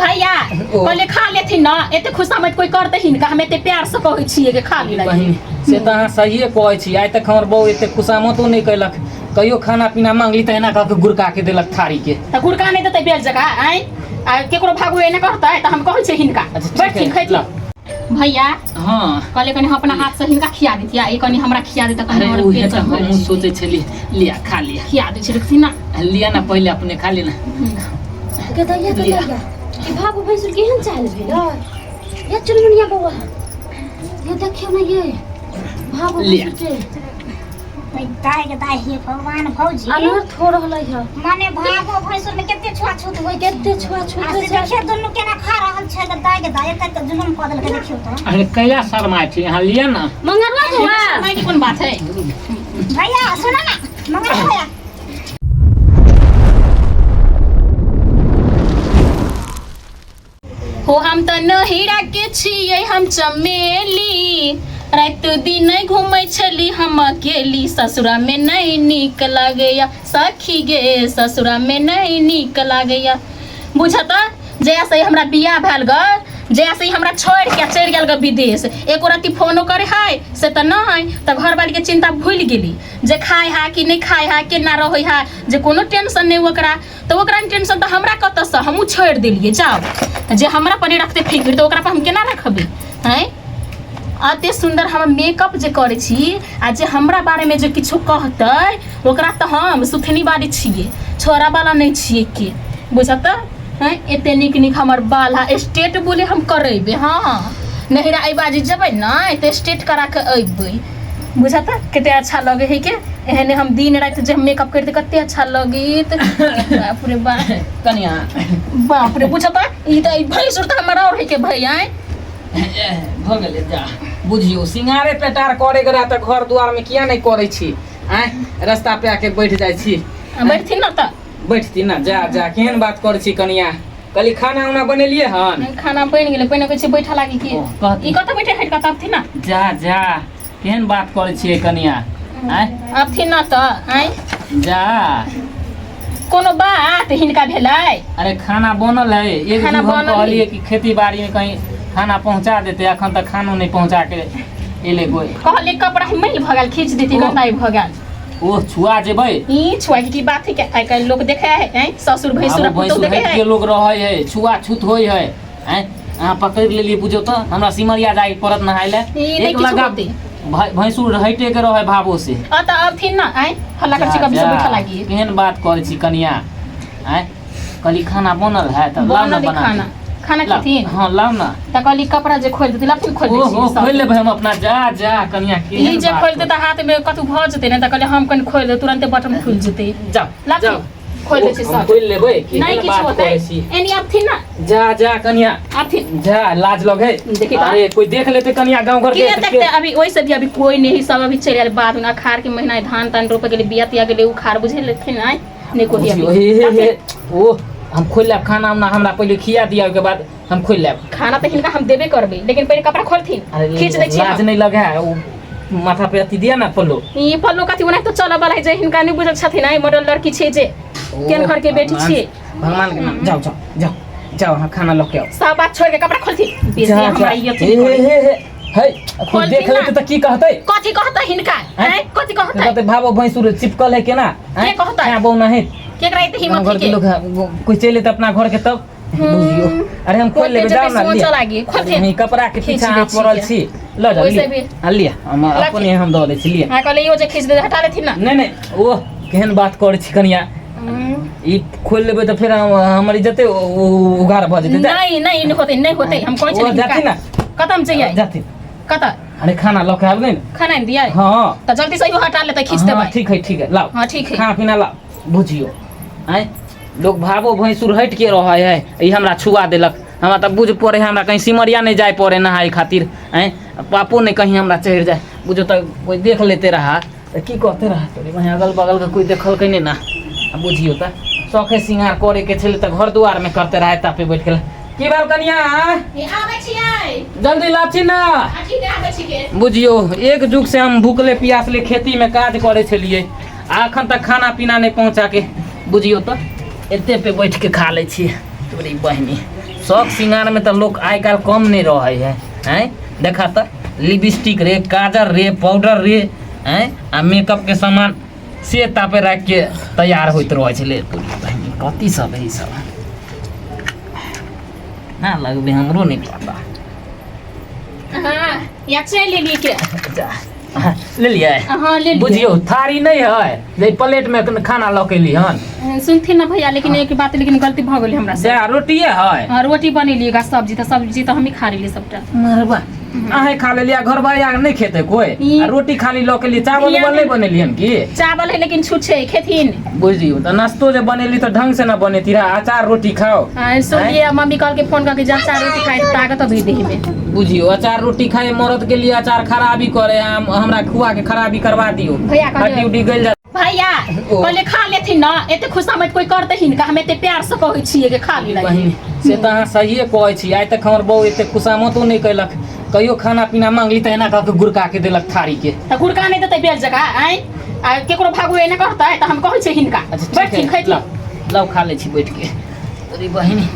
भैया पहले खा लेथिन ना एते खुशामद कोई करते ही का हम एते प्यार से कहै छिए के खा ली बहिन से त अहाँ सहिए कहै छी आइ तक हमर बहू एते खुशामतो नहीं कैलक कहियो खाना पीना मांगली त एना कह के गुरका के देलक थारी के त गुरका नहीं देते बेल जगह आई आ केकरो भागो एना करता है त हम कहै छी हिनका बैठ खैत भैया हां कहले कनी अपना हाथ से हिनका खिया देतिया ए कनी हमरा खिया देता कनी हमर पेट हम सोचे छली लिया खा लिया खिया दे छी ना लिया ना पहले अपने खा लेना के दैया भागो भैंसुर केहन चाल भेल या चुनमुनिया बौआ ये देखियो ना ये भागो भैंसुर के दाई हे भगवान भौजी अनर्थ हो रहलै ह माने भागो भैंसुर में केते छुआछूत होय केते छुआछूत होय छै देखियो दुनु केना खा रहल छै के दाई तक जुलुम क देल के देखियो त अरे कैला शर्मा छी यहां लिया ना मंगरवा हुआ नहीं की कोन बात है भैया सुनो ना मंगल भैया हो हम त नहिरा के छिए हम चमेली रात दिन घूमै छली हम अकेली ससुरा में नहीं नीक लागैया सखी गे ससुरा में नहीं नीक लागैया बुझता जैसे हमरा बियाह भेल ग जैसे हमरा छोड़ के चढ़ गेल ग विदेश एको राती फोनो करे है से त नहीं त घर वाली के चिंता भूल गेली जे खाए है कि नहीं खाए है केना रहै है जे कोनो टेंशन नहीं ओकरा तो ओकरा टेंशन त हमरा कत से हमहू छोड़ देलिए जाओ जे हमरा पर रखते फिक्र तो ओकरा पर हम केना रखबे हैं अते सुंदर हम मेकअप जे करे छी आ जे हमरा बारे में जे किछु कहतै ओकरा त हम सुथनी बारी छिए छोरा वाला नहीं छिए के बुझत हैं एते निक निक हमर बाल है स्टेट बोले हम करेबे हां नहिरा आई बाजी जबै ना त स्टेट करा के अइबै बुझत कते अच्छा लगे है के एहने हम दिन रात जे मेकअप करते कते अच्छा लगित बाप रे बाप कनिया बाप रे बुझत ई त भैंसुर त हमरा और है के भैया भ गेले जा बुझियो सिंगारे पेटार करे गरा त घर दुआर में किया नहीं करे छी हैं रास्ता पे आके बैठ जाय छी बैठथिन ना त बैठती ना जा जा केहन बात कर छी कनिया कली खाना उना बनेलिए हन खाना बन गेले पहिने कहै छी बैठा लागी की ई कत बैठे है कत थी ना जा जा केहन बात कर छी कनिया हैं अब थी ना त आई जा कोनो बात हिनका भेलै अरे खाना बनल है एक खाना दिन हम बनल कहलिए कि खेती बाड़ी में कहीं खाना पहुंचा देते अखन तक खानो नहीं पहुंचा के एले कोई कहले कपड़ा मैल भगल खींच देती ना नहीं भगल ओ छुआ जेबै ई छुआ की बात है आई काल लोग देखे है हैं ससुर भैंसुर पुतौ देखे है के लोग रहै है छुआ छूत होय है हैं अहाँ पकड़ लेली बुझो त हमरा सिमरिया जाई परत नहाइले एक लगा भैंसुर हटे के रहे भाबो से आ त अब थी ना आई हल्ला कर छी कभी से बैठा लागी केहन बात कर छी कनिया हैं कली खाना बनल है त लाओ ना बना खाना की हां लाओ ना त कहली कपड़ा जे खोल देती लाफी खोल देती ओ खोल लेबै हम अपना जा जा कनिया के ई जे खोल देता हाथ में कतु भ जते न त कहले हम कन खोल दे तुरंत बटन खुल जते जाओ लाफी खोल दे छी सब खोल लेबै कि नहीं किछ होतै एनी अब थी ना जा जा कनिया अब थी जा लाज लगे अरे कोई देख लेते कनिया गांव घर के देखते अभी ओइसे भी अभी कोई नहीं सब अभी चल गेल बाद में अखाड़ के महीना धान तान रोपे गेले बिया तिया गेले उखाड़ बुझे लेथिन आई ने को दिया ओ हम खोल लेब खाना उना हमरा पहले खिया दिया के बाद हम खोल लेब खाना तो हिनका हम देबे करबे लेकिन पहले कपड़ा खोलथिन खींच दे छी लाज नहीं लगे वो माथा पे अति दिया ना पल्लो ई पल्लो कथि ओना तो चला वाला है जे हिनका नहीं बुझल छथिन आई मॉडल लड़की छे जे केन घर के बेटी छे भगवान के नाम जाओ जाओ जाओ जाओ हम खाना लेके आओ सब बात छोड़ के कपड़ा खोलथिन बेसी हमरा ये हे कोई देख लेते त की कहतै कथि कहतै हिनका हैं कथि कहतै कहते भाबो भैंसुर चिपकल है केना के कहतै क्या बहु नहीं केकरा इते हिम्मत घर के लोग कोई चले त अपना घर के तब बुझियो अरे हम खोल लेबे जाओ ना नहीं कपड़ा के पीछा आप पड़ल छी ल जा लिया हम अपने हम द दे छी लिया हां कहले यो जे खींच दे हटा लेथिन ना नहीं नहीं ओ केहन बात कर छी कनिया ई खोल लेबे त फिर हमर इज्जत उगार भ जते नहीं नहीं नहीं होते हम कोइ छी जाती ना खत्म चाहिए जाती कता अरे खाना लके आब नहीं खाना नहीं दिया हां त जल्दी से यो हटा ले त खींच देबे ठीक है लाओ हां ठीक है खाना पीना लाओ बुझियो हैं लोग भाबो भैंसुर हट के रहे है ई हमरा छुआ देलक हमरा त बुझ पड़े हमरा कहीं सिमरिया नहीं जाए पड़े नहाए खातिर हैं पापो नहीं कहीं हमरा चढ़ जाए बुझो त कोई देख लेते रहा की कहते रहा तोरे वहां अगल बगल के कोई देखल कहीं ना बुझियो त शौखे सिंगार करे के छले त घर दुआर में करते रहे तापे बैठ के की बाल कनिया ये आवे छियै जल्दी लाची ना ठीक है आवे छी के बुझियो एक जुग से हम भूखले प्यासले खेती में काज करे छलिए आखन तक खाना पीना नहीं पहुंचा के बुझियो तो एते पे बैठ के खा ले छी तोरी बहनी शौक श्रृंगार में तो लोग आइ काल कम नहीं रहे है हैं देखा तो लिपस्टिक रे काजर रे पाउडर रे हैं आ मेकअप के सामान से तापे रख के तैयार होइत रहे छले कथी सब है सब ना लगबे हमरो नहीं पता हाँ या चल ले के जा, ले लिया हाँ ले बुझियो थारी नहीं है जे प्लेट में खाना लकेली हन सुनथी ना भैया लेकिन एक बात लेकिन गलती भ गेली हमरा से जा रोटिए है और रोटी बनेलिएगा सब्जी तो हम ही खा लेली सबटा मरबा आहे खा लेलिया घर भाई आग नहीं खेते कोई आ रोटी खाली लकेली चावल नहीं बनेली हन की चावल है लेकिन छूछे खेथिन बुझियो त नाश्तो जे बनेली तो ढंग से ना बने तिरा अचार रोटी खाओ सुनिए मम्मी कल के फोन करके जब चार रोटी खाए तो ताकत भी देह में बुझियो अचार रोटी खाए मरद के लिए अचार खराबी करे हमरा खुआ के खराबी करवा दियो भैया हड्डी उड्डी गल जा भैया पहले खा लेथिन ना एते खुशामद कोई करते हिन का हम एते प्यार से कहै छियै के खा ली बहिन से त अहाँ सहिए कहै छी आइ तक हमर बहू एते खुशामतो नहीं कैलक कहियो खाना पीना मांगली त एना कह के गुरका के देलक थारी के त गुरका नहीं देतै बेल जगह आइ आ केकरो भागो एना करतै त हम कहै छी हिनका बैठ खैत लव खा ले छी बैठ के अरे बहिन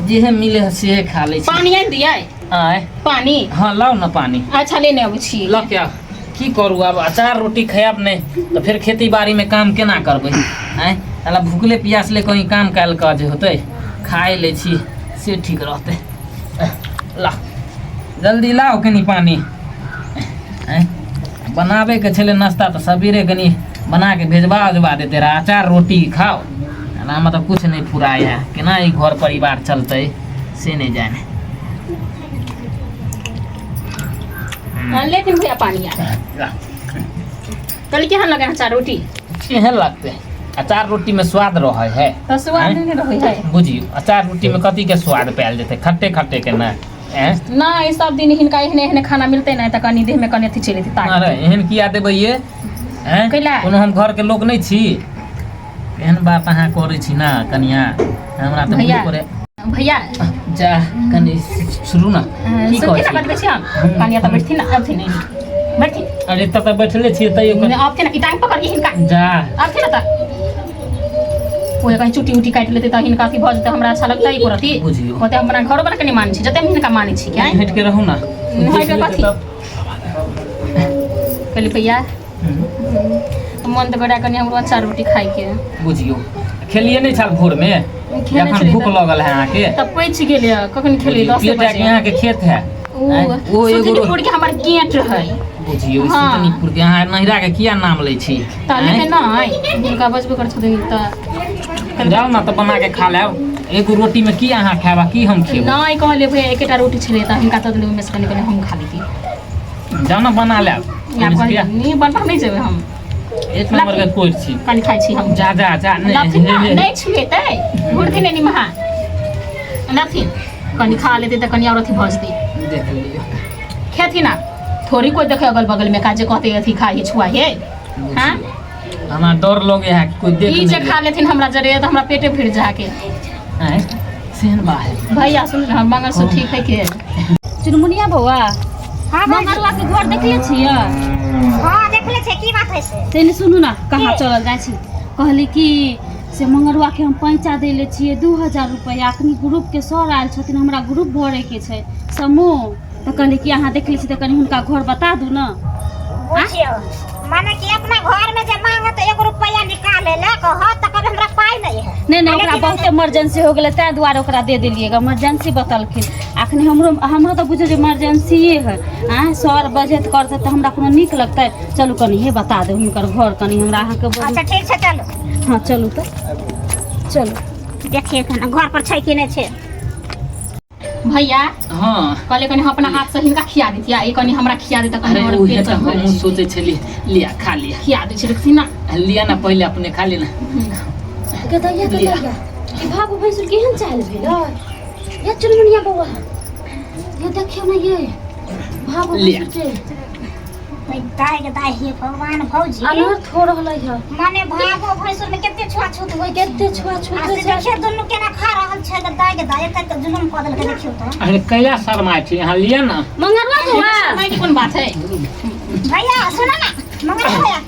जे मिले से खा ले छी पानी आनि दियै आय पानी हां लाओ ना पानी अच्छा लेने आबै छी ल क्या की करू अब अचार रोटी खायब नहीं तो फिर खेती बाड़ी में काम केना करबै आय अला भूखले प्यासले कहीं काम काल काज होतै खाए ले छी से ठीक रहते ला जल्दी लाओ कनी पानी बनावे के छले नाश्ता तो सवेरे कनी बना के भेजवा देते रहा अचार रोटी खाओ ना मतलब कुछ नहीं फुराया केना ई घर परिवार चलते से नहीं जाने लेकिन भैया पानी आ कल केहन लगे अचार रोटी केहन लगते अचार रोटी में स्वाद रहे है तो स्वाद नहीं रहे है बुझियो अचार रोटी में कथी के स्वाद पायल जेते खट्टे खट्टे के ना ना ई सब दिन हिनका एहने खाना मिलते ना त कनी देह में कनी अथी चले ता अरे एहन किया देबै ये हैं कैला कोनो हम घर के लोग नहीं छी एहन बात अहाँ करे छी ना कनिया हमरा तो भैया करे भैया जा कनी शुरू ना की सुन कहै के ना बात छी हम कनिया त बैठती ना अब थी नहीं बैठी अरे तब बैठले छी तइयो अब थे ना ई टाइम पकड़ के हिनका जा अब थे ना त ओए कहीं चुटी उटी काट लेते त हिनका की भ जते हमरा अच्छा लगता ही करती बुझियो होते हमरा घर बना के नहीं माने छी जते हम हिनका माने छी क्या हट के रहू ना हट के कथी कहली भैया मन तो गड़ा कनी हमरो अच्छा रोटी खाए के बुझियो खेलिए नहीं छल भोर में जखन भूख लगल है अहाँ के तब पैच गेले कखन खेली 10 पेट बजे यहाँ के खेत है वो एगो पुर के हमर गेट है बुझियो हाँ। सुतनीपुर के अहाँ नहिरा के किया नाम लै छी ताले के ना है उनका बजबे कर छथिन त जाओ ना तो बना के खा लेब एगो रोटी में की अहाँ खाएबा की हम खेब नहीं कहले भैया एकेटा रोटी छले त हिनका त दिलु में से कनी हम खा लेती जाओ ना बना लेब या कहले नहीं बनबा नहीं जेबे हम एक नंबर के कोइ छी कनी खाइ छी हम जा जा जा नहीं छुएतै घुरती नहीं महा नथिन कनी खा लेते त कनी और अथी भजती देख लियो खेती ना थोड़ी कोई देखे अगल बगल में काजे कहते अथी खाइए छुआइए हां हमरा डर लगे है कोई देख ई जे खा लेथिन हमरा जरे त हमरा पेटे फिर जाके हैं सेहन बा है भैया सुन हम मंगल से ठीक है के चुनमुनिया बौआ हाँ मंगलवा के घर देखले छियै हाँ देखले छे की बात है से तेने सुनू ना कहाँ चलल जाइ छी कहली कि से मंगलवा के हम पैसा देले छियै 2000 रुपया अखनी ग्रुप के सर आयल छथिन हमरा ग्रुप भरे के छै समूह त कहली कि अहाँ देखले छी त कनी हुनका घर बता दू ना बुझियो माने कि अपना घर में जे मांगे तो 1 रुपया निकाले ले कहो त कभी हमरा पाई नहीं है नहीं ओकरा बहुत इमरजेंसी हो गेलै तै दुआरे ओकरा दे देलिएगा इमरजेंसी बतलखिन अखनी हमरो तो बुझियो जे इमरजेंसीए है सर बजत करते तो हमरा कोनो नीक लगतै चलू कनी हे बता दे हुनकर घर कनी हमरा अहाँ के अच्छा ठीक छै चलो हाँ चलू तो चलू देखिए कना घर पर छै कि नहीं छै भैया हां कहले कनी अपना हाथ से हिनका खिया देतिया ए कनी हमरा खिया देता कनी अरे और उहे पेट त भर हम सोचे छली लिया खा लिया खिया दे छी ना लिया ना पहले अपने खा लेना गदैया ई बाबू भैंसुर केहन चाल भेलै या चुनमुनिया बौआ ये देखियो ना ये बाबू लिया। भैंसुर दाई दाई हे भगवान भौजी अनर्थ हो रहलै है माने भागो भैंसुर में केते छुआछूत होय केते छुआ आ से देखिए दुनु केना खा रहल छै दाई तक के जुलुम कऽ देलकै देखियो त अरे कैला शर्मा छी यहाँ लिया ना मंगलवा बौआ नहीं की कोन बात है भैया सुन ना मंगल भैया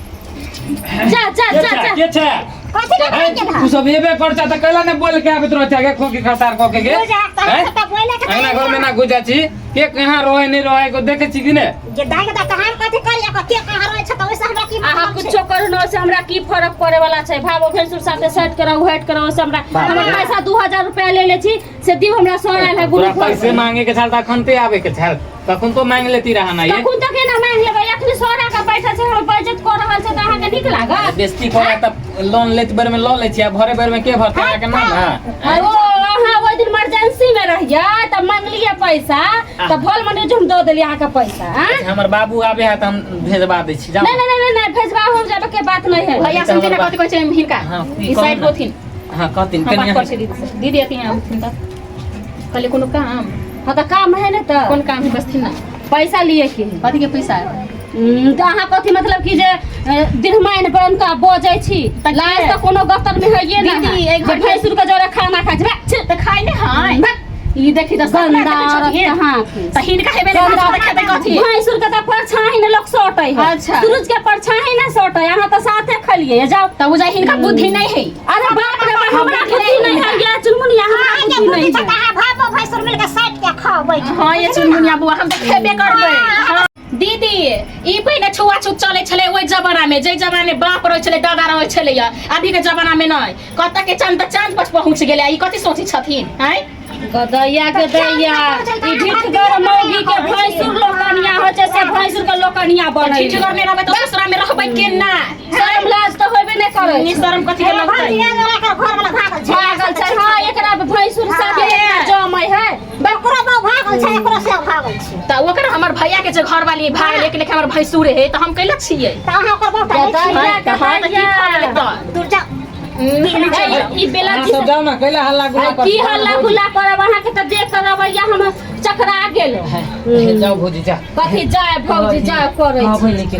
जा जा जा जा के छै कथी के हैं? के तू सब एबे करचा त कैला ने बोल के आबे रहत के खोकी खतार क के हो जा त बोले के आना घर में ना गुजा छी के कहां रहे नहीं रहे को देखे छी कि ने जे दाई के त हम कथी करिया के कहां रहै छ त ओइसे हमरा की अहाँ कुछो करू न से हमरा की फरक पड़े वाला छै भावो भैंसुर साथे सेट कराऊ हेट कराऊ से हमरा हमर पैसा 2000 रुपया ले ले छी से दिउ हमरा सर आइल है पूरा ग्रुप पर पैसे मांगे के छल तखन ते आवे के छल तखन तो मांग लेती रहा ना ये तखन त केना मांग लेबै अखनी सोना का पैसा छै हम बचत कर रहल छै त अहाँ के नीक लागत बेइज्जती करे त लोन लेत बेर में लोन ले छी भरे बेर में के भरता के ना ना ओ अहाँ ओइ दिन इमरजेंसी में रहिया त मांग लिए पैसा त भोल मने जो हम दो देली अहाँ का पैसा हां हमर बाबू आबे है त हम भेजबा दे छी जाओ नहीं भेजबा हो जाबे के बात नहीं है भैया समझे ना कथी कहै छै हिनका हाँ, ई साइड होथिन हां कहतिन हम बात कनिया कर छै दीदी अथी यहाँ होथिन त कहले कोनो काम हाँ तो काम है ना तो कोन काम है बसथिन ना पैसा लिए के कथी के पैसा तो अहाँ कथी मतलब कि जे दिनमाइन बन का बजै छी लाज तो कोनो गतर में है ये ना दीदी, एक जे भैंसुर के जरे खाना खा छै त खाइ ने है ई देखि त गंदा कहाँ कहाँ त हिनका हेबे ने खाना खेबे कथी भैंसुर के तो परछाई न लोग सटै है अच्छा। सूरज के परछाई न सटै अहाँ तो साथे खलिए जाओ त उजा हिनका बुद्धि नहीं है अरे बाप रे बाप हमरा बुद्धि नहीं है या चुनमुनिया हमरा आगे बुद्धि बुद्धि नहीं छ है त भाबो भैंसुर मिल के साइड के खाबै हां ये चुनमुनिया बुआ हम त खेबे करबै हाँ। दीदी ई पहिने छुआछूत चले छले ओइ जमाना में जे जमाना में बाप रहे छले दादा रहे छले अभी के जमाना में नहीं कत के चांद पर पहुंच गेले ई कथि सोची छथिन हैं गदैया गदैया ई ढिठगर मौगी के भैंसुर लोकनिया हो छै से भैंसुर के लोकनिया बनै ठीक करने रहबै त दूसरा में रहबै केना शर्म लाज तो होबे नै करै नि शर्म कथि के लगतै भैया जरा के घर वाला भागल छ भागल छै हां एकरा भैंसुर साथे जमै है बकरा बा भागल छ एकरा से भागल छ त ओकर हमर भैया के जे घर वाली भाग लेके लेके हमर भैंसुर है त हम कैला छियै त अहाँ ओकर बहुत गदैया गदैया दूर जा ई बेला सब जाओ ना कैला हल्ला गुला कर की हल्ला गुल्ला करब अहाँ के त देख कर रवैया हम चकरा गेलो जाओ भौजी जा कथी जाय भौजी जाय करै हां छी भाई लेके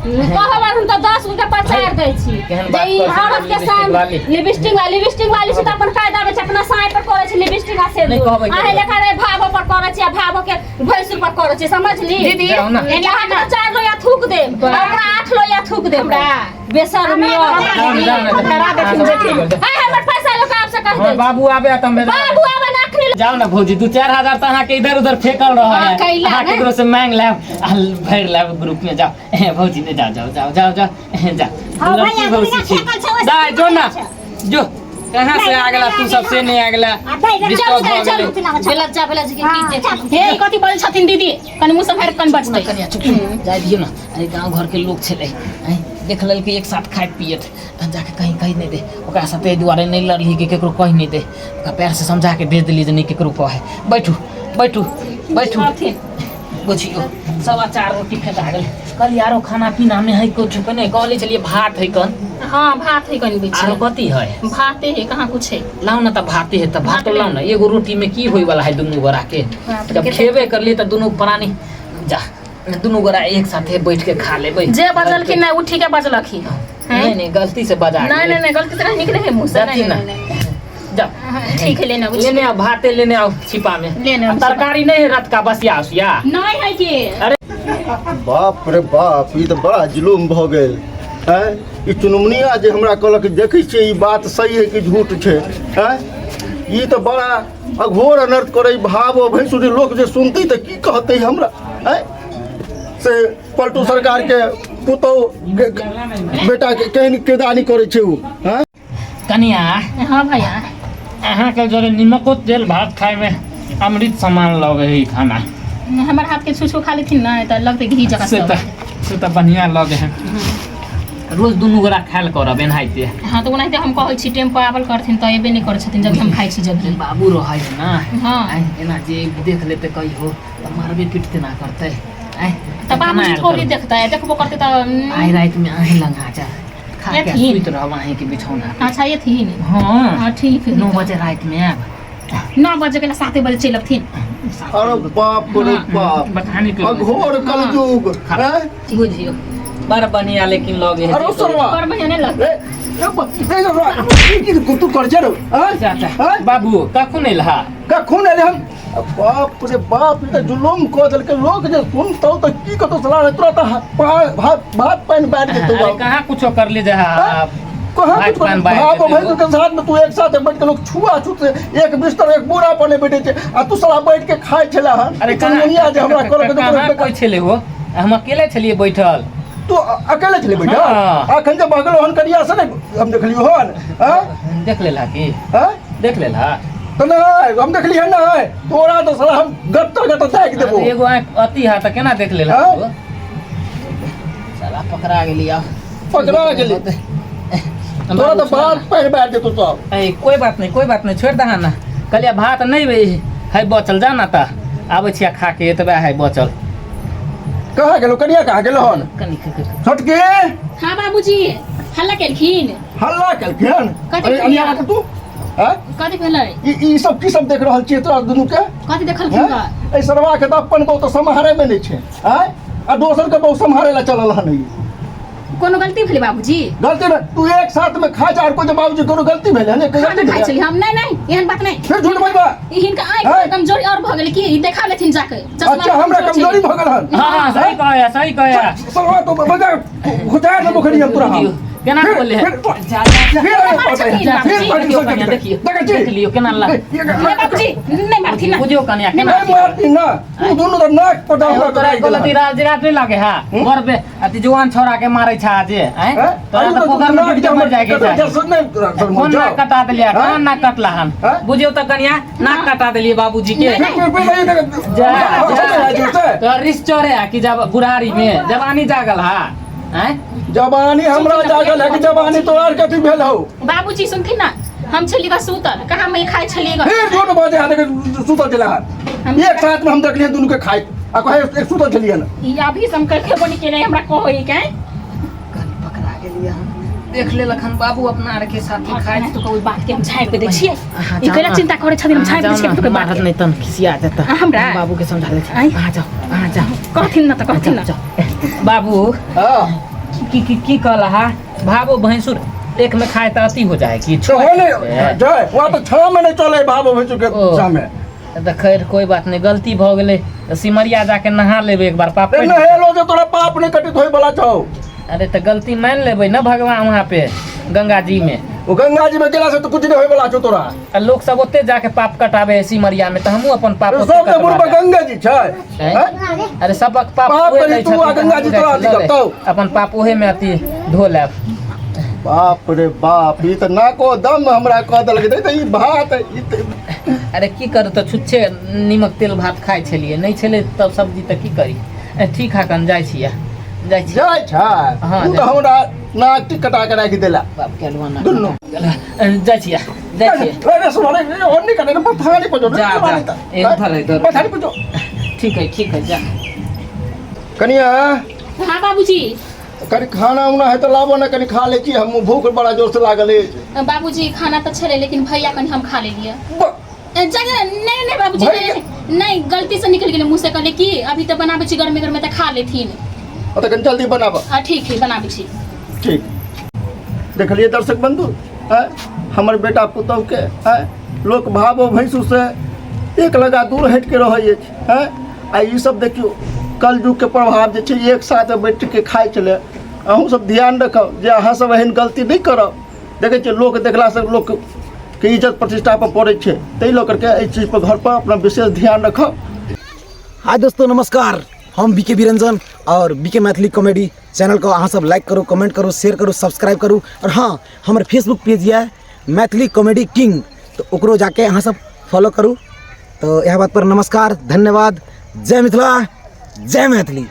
कहब हम त 10 गो के प्रचार दै छी केहन जे बात ई कर छी, औरत के साथ लिपस्टिक वाली से त अपन कायदा में अपना साई पर करे छी लिपस्टिक आ से नहीं कहबै आहे लेखा रे भावो पर करे छी आ भावो के भैंसुर पर करे छी समझली दीदी जाओ ना। एला हम 4 लोया थूक दे ओकरा 8 लोया थूक दे हमरा बेशर्मी करा देथिन जेथिन हाय हमर पैसा लोग आपसे कह हां दे बाबू आबे त हम बाबू आवे ना आखरी जाओ ना भौजी 2-4 हजार त अहाँ के इधर उधर फेकल रहा हाँ, है कैला अहाँ है। केकरो से मांग लेब भर लेब ग्रुप में जाओ भौजी ने जाओ जाओ जाओ जाओ जाओ जा हाँ, लड़की भैया, भौजी दुनिया छी फेकल छै, वैसे जा जो ना फेकल जो कहां से आ गेला तू सबसे नहीं आ गेला डिस्टर्ब हो गेलै बेला जी के हाँ, की चल। हे ई कथि बोलै छथिन दीदी कनि मुंह से बाहर कन बचतै कनिया चुप जाय दियो ना अरे गांव घर के लोग छले देख लेल कि एक साथ खाइत पियत जाके कहीं कहीं नहीं दे ओकरा साथे दुआरे नहीं लड़ली कि केकरो कहीं नहीं दे ओकरा पैर से समझा के भेज दिली जे नहीं केकरो कहे बैठू बैठू बैठू बुझियो 4.25 रोटी फेंका गेल कल यारो खाना पीना में है कुछ कने कहले चलिए भात है कन हां भात है कनि बीच आरो कथी है भाते है कहाँ कुछ है लाओ ना त भाते है त भात लाओ ना एगो रोटी में की होई वाला है दुनू गोरा के जब खेबे कर लिए त दुनू प्राणी जा दुनू गोरा एक साथे बैठ के खा लेबै जे बजल कि नहीं उठी के बजलखी नहीं नहीं गलती से बजा नहीं नहीं गलती से निकले है मुंह से जाती नहीं ना। नहीं जा ठीक है लेना लेने आओ भाते लेने आओ छिपा में लेने आओ तरकारी नहीं है रत का बसिया उसिया नहीं है कि बाप रे बाप ई तो बड़ा जुलूम भ गेल हैं ई चुनमुनिया जे हमरा कहलक देखै छियै ई बात सही है कि झूठ छै हैं ई तो बड़ा अघोर अनर्थ करे भाव भैंसुरी लोग जे सुनतै त की कहतै हमरा हैं से पलटू सरकार के पुतौ बेटा के केहन किरदारी करे छै उ हैं कनिया हाँ भैया अहाँ के जरे निमको तेल भात खाए में अमृत समान लगे है ई खाना हमार हाथ के छुछू खा लेथिन ना त लगते घी जगह से त बढ़िया लगे है रोज दुनू गोरा खायल करब एनाहिते हाँ तो ओनाहिते हम कहै छी टेम्पो आवल करथिन त एबे नहीं करै छथिन जब हम खाइ छी जब बाबू रहै है ना हाँ एना जे देख लेते कही हो त मारबे पीटते ना करते त बाबूजी थोड़ी देखता है देखबो करते त आई रात में आहे लंगा जा खा के यथीन। सुइत रहब आहे के बिछौना अच्छा ये थी हाँ हाँ ठीक है 9 बजे रात में आब 9 बजे के 7 बजे चल अबथिन अरे बाप रे बाप बठानी के अघोर कलयुग हैं बुझियो बड़ बढ़िया लेकिन लगे है अरे सरवा पर महीने लग तू कर जरो चाचा बाबू कखन एलहा कखन एले हम बाप रे बाप ई त जुलुम क देलकै लोग जे सुनतौ त की कतो सलाह तुरंत भात पानि बैठ जेतौ अरे कहाँ कुछो कर ले जा कहाँ भात कुछ पान बाहर भाव देते भाई हो। के साथ में तू एक साथ बैठ के लोग छुआ छूत से एक बिस्तर एक बोरा पर बैठे छे आ तू साला बैठ के खाए छला हन अरे चुनमुनिया जे हमरा कहलक कहाँ कोई छले हो हम अकेले छलिए बैठल तू अकेले चले बैठा हाँ। अखन जे बगल हन करिया से नहीं हम देखलियो हन हैं देख लेला की हैं देख लेला तो नहीं हम देखलिए ना है तोरा तो साला हम गत्तर गत्तर देख देबो एगो आँख अति है तो केना देख लेला हाँ? तू? साला पकड़ा गेली आ पकड़ा गेली तोरा तो बात पहले बैठ दे तू सब ए कोई बात नहीं छोड़ दहा ना कहलिया भात नहीं है बचल जाना ता आबै छिया खा के एतबे है बचल कहाँ गेलो कनिया कहाँ गेलो हन कनी छोटके हाँ बाबूजी हल्ला केलखिन हल्ला केलखिन कथी अरे अनिया बात तू हैं कथी भेलै ई सब की सब देख रहल छियै तोरा दुनू के कथी देखलखिन का ए सरवा के तो अपन बहु तो सम्हारे में नहीं छे हैं आ दोसर के बहु सम्हारे ला चलल हन ई कोनो गलती भेलै बाबूजी गलती में तू एक साथ में खा चार को जब बाबूजी कोनो गलती भेल है ने खाना खाइ छली हम नहीं एहन बात नहीं फिर झूठ बोलबा हिनका हैं? आँखि कमजोरी और भऽ गेलै की ई देखा लेथिन जाके अच्छा हमरा कमजोरी भ गेल हन हाँ सही कहे सरवा तो बजा खुदा ने मुखरी हम तोरा केना बोले है जा देख लियो केना ला बाबूजी नहीं मारथिन ना बुझियो कन्या केना नहीं मारती ना तू दोनों तो नाक पटा हुआ तोरा गलती राज नहीं लागे हा घर पे अति जवान छोरा के मारै छा जे हैं तोरा तो पोखर में डूब के मर जाए के चाहे कौन नाक कटा देलिया कौन नाक कटला हन बुझियो तो कन्या नाक कटा देलिए बाबूजी के तो रिस चोरे है कि जब बुढ़ारी में जवानी जागल हा हैं जवानी हमरा जागल है कि जवानी तोरा कथी भेल हो बाबूजी सुनथिन ना हम छली का सूतल कहाँ मैं खाइ छलिए फिर झूठ बाजे हाथ के सुतल चला एक साथ में हम देखलिए दोनों के खाए आ कहे एक सुतल चलिए ना ई अभी से हम करके बनी के नहीं हमरा कहै के पकड़ा गेलिए देख ले लखन बाबू अपना आर के साथ खाए तो कोई बात के हम झाड़ पे दै छियै ई केना चिंता करे छथिन हम झाड़ पे दै छियै तो मारत नहीं तन खिसिया जाता हमरा बाबू के समझा दे आई। आ जाओ कहथिन ना तो कहथिन ना बाबू हां की कहला हा भाबो भैंसुर एक में खाए त अति हो जाए कि तो होने जय वहां तो 6 महीने चले बाबू भैंसु के ओ। सामने त खैर कोई बात नहीं गलती भ गेले सिमरिया जाके नहा लेबे एक बार पाप ए नहेलो जे तोरा पाप नहीं कटित होई वाला छौ अरे त गलती मान लेबे ना भगवान वहाँ पे गंगा जी में वो गंगा जी में गेला से तो कुछ नहीं होई वाला छौ तोरा आ लोग सब ओते जाके पाप कटावे सिमरिया में त हमहू अपन पाप ओते सब के मुंह पे कटवा गंगा जी छै हैं? हैं? अरे सबक पाप पाप ओहे करी लै तू छथिन आ त गंगा हमहू जी जाइ तोरा छी लऽ अथी ले। करतौ। अपन पाप ओहे में अति धो लेब बाप रे बाप ई त नाको दम हमरा कह देलकै त ई भात ई त अरे की करू त छुच्छे नीमक तेल भात खाइ छलिए नहीं छले तब सब्जी त की करी ठीक है कन जाइ छिया जाइ छी जाय छै हाँ, तू जाय त हमरा नाक टिक कटा के राख देला बाप के लुआना दुन्नु। जाइ छिया अरे सुन रे ओन्नी कने पथानी पजो जा, जा। इधर। पथानी पजो ठीक है जा कनिया हाँ बाबूजी कनी खाना उना है तो लाबो ना कनी खा ले छी हम भूख बड़ा जोर से लागल है बाबूजी खाना तो छले लेकिन भैया कनी हम खा लेलिए नहीं बाबूजी भैया? नहीं गलती से निकल गेलै मुँह से कहले कि अभी तो बनाबै छी गरमे गरमे तो खा लेथिन तो कनी जल्दी बनाबो ठीक है बनाबै छी ठीक देखलिए दर्शक बंधु हैं हमर बेटा पुतौह के हैं लोक भावो भैंसु से एक लगा दूर हट के रहै छै हैं आ ई सब देखियो कलयुग के प्रभाव जे छै एक साथ बैठ के खाइ चले अहूँ सब ध्यान रखब जे अहाँ सब एहन गलती नहीं करब देखै छियै लोक देखला से लोक के इज्जत प्रतिष्ठा पर पड़ै छै ताहि लऽ करके एहि चीज पर घर पर अपना विशेष ध्यान रखब। हाय दोस्तों नमस्कार हम बीके बिरंजन और बीके मैथिली कॉमेडी चैनल को अहाँ सब लाइक करो कमेंट करो शेयर करो सब्सक्राइब करो और हाँ हमारे फेसबुक पेज है मैथिली कॉमेडी किंग तो ओकरो जाके अहाँ सब फॉलो करूँ। तो यह बात पर नमस्कार धन्यवाद जय मिथिला जय मैथिली।